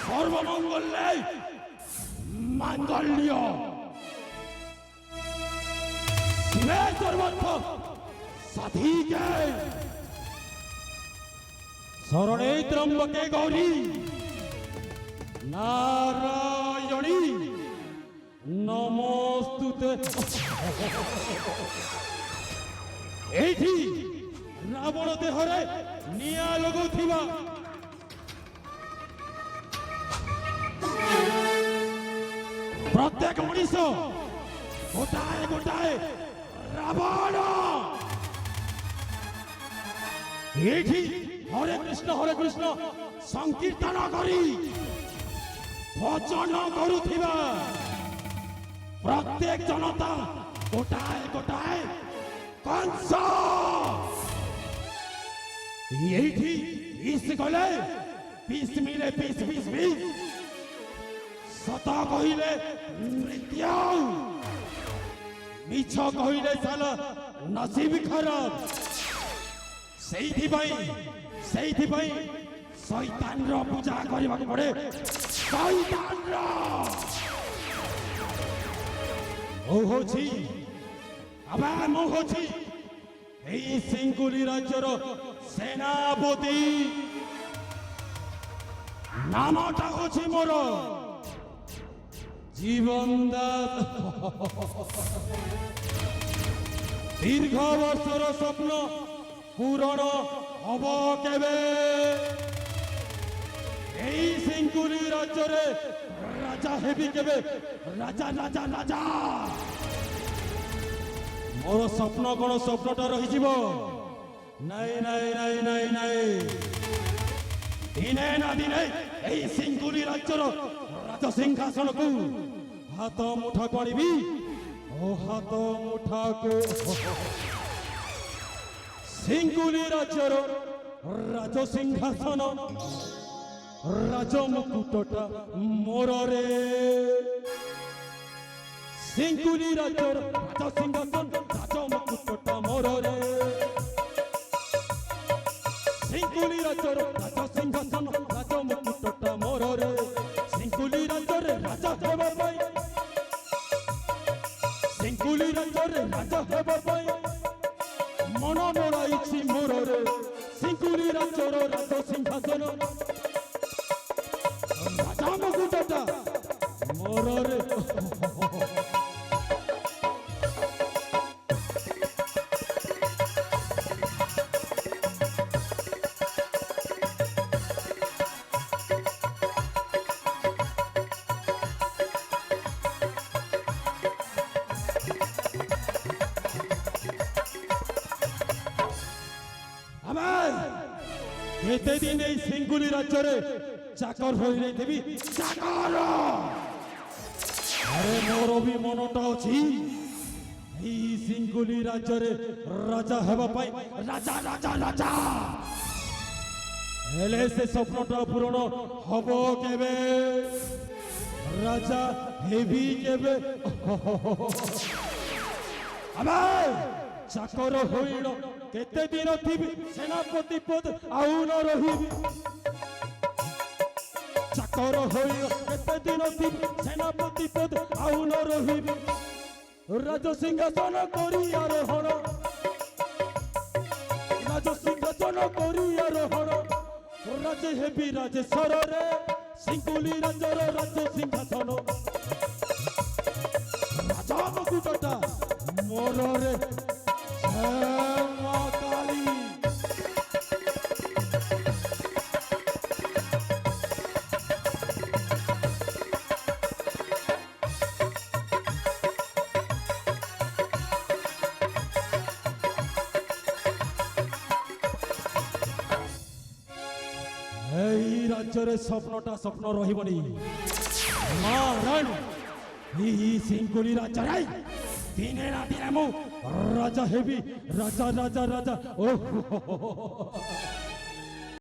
সর্বমঙ্গলে মাঙ্গল্য শিবে সর্বর্থ সাধিকে শরণে ত্রম্বকে গৌরী নারায়ণী নমস্তুতে। এইটি রাবণ দেহরে নিয়া লগাউথিবা প্রত্যেক মଣିষ গোটাଏ গোটাଏ রাবণ। এইটি হরে কৃষ্ণ সংকীর্তন করি ভজন করুথিবা প্রত্যেক জনতা গোটাଏ গোটাଏ কংস। এইটি পিস গলে পিস মিলে পিস পিস পিস সত কহিলে মৃত্যু মিছ কহিলে সালা নসিব খারাপ। সেইথিপাই শৈতানর পূজা କରିବାକୁ পড়ে। শৈতানর ମୁଁ ହଉଛି এই সিঙ্গুলি রাজ্যর সেনাপতি। নামটা হচ্ছে মোর জীবন দাস। দীর্ঘ বর্ষর স্বপ্ন পূরণ হব কেবে? এই সিঙ্গুলি রাজ্যরে রাজা হেবি কেবে? রাজা রাজা রাজা। মোর স্বপ্ন কোন স্বপ্নটা রহিଯିব? নাই নাই নাই নাই নাই। দিনে না দিনে এই সিঙ্গুলি রাজ্যর রাজসিংহাসনকু হাত মুঠা କରିବି। ଓ ହାତ ମୁଠାକୁ সিঙ্গুলি রাজ্যর রাজসিংহাসন রাজমুকুটটা মোরে। সিঙ্গুলি রাজ্যর রাজসিংহাসন রাজমুকুটটা মোরে। সিঙ্গুলি রাজ্যর রাজসিংহাসন রাজমুকুটটা মোরে। সিঙ্গুলি রাজ্যর রাজা হেবা পাই, সিঙ্গুলি রাজ্যর রাজা হেবা পাই মন মোড়াইছি মোরে। সিঙ্গুলি রাজ্যর রাজসিংহাসন রাজমুকুটটা মোরে। এতে দিন এই সিঙ্গুলি রাজ্যরে চাকর হয়ে রইথিবি। চাকর আরে মোর বি মনটা অছি এই সিঙ্গুলি রাজ্যরে রাজা হেবা পাই। রাজা রাজা রাজা হেলে সে স্বপ্নটা পূরণ হব কেবে? রাজা হেবি কেবে? আবার চাকর হইল কেতে দিন থিবি? সেনাপতি পদ আউ ন রহিবি। চাকর হইল কেতে দিন থিবি? সেনাপতি পদ আউ ন রহিবি। রাজসিংহাসন করি আরোহণ, রাজসিংহাসন করি আরোহণ রাজে হেবি রাজেশ্বরে। সিঙ্গুলি রাজ্যর রাজসিংহাসন রাজমুকুটটা মোরে। কালী এই রাজ্যের স্বপ্নটা স্বপ্ন রহিবনি। মা রানী এই সিঙ্গুলি রাজ্যরে দিনে না দিনে মু রাজা হেবি। রাজা রাজা রাজা। ও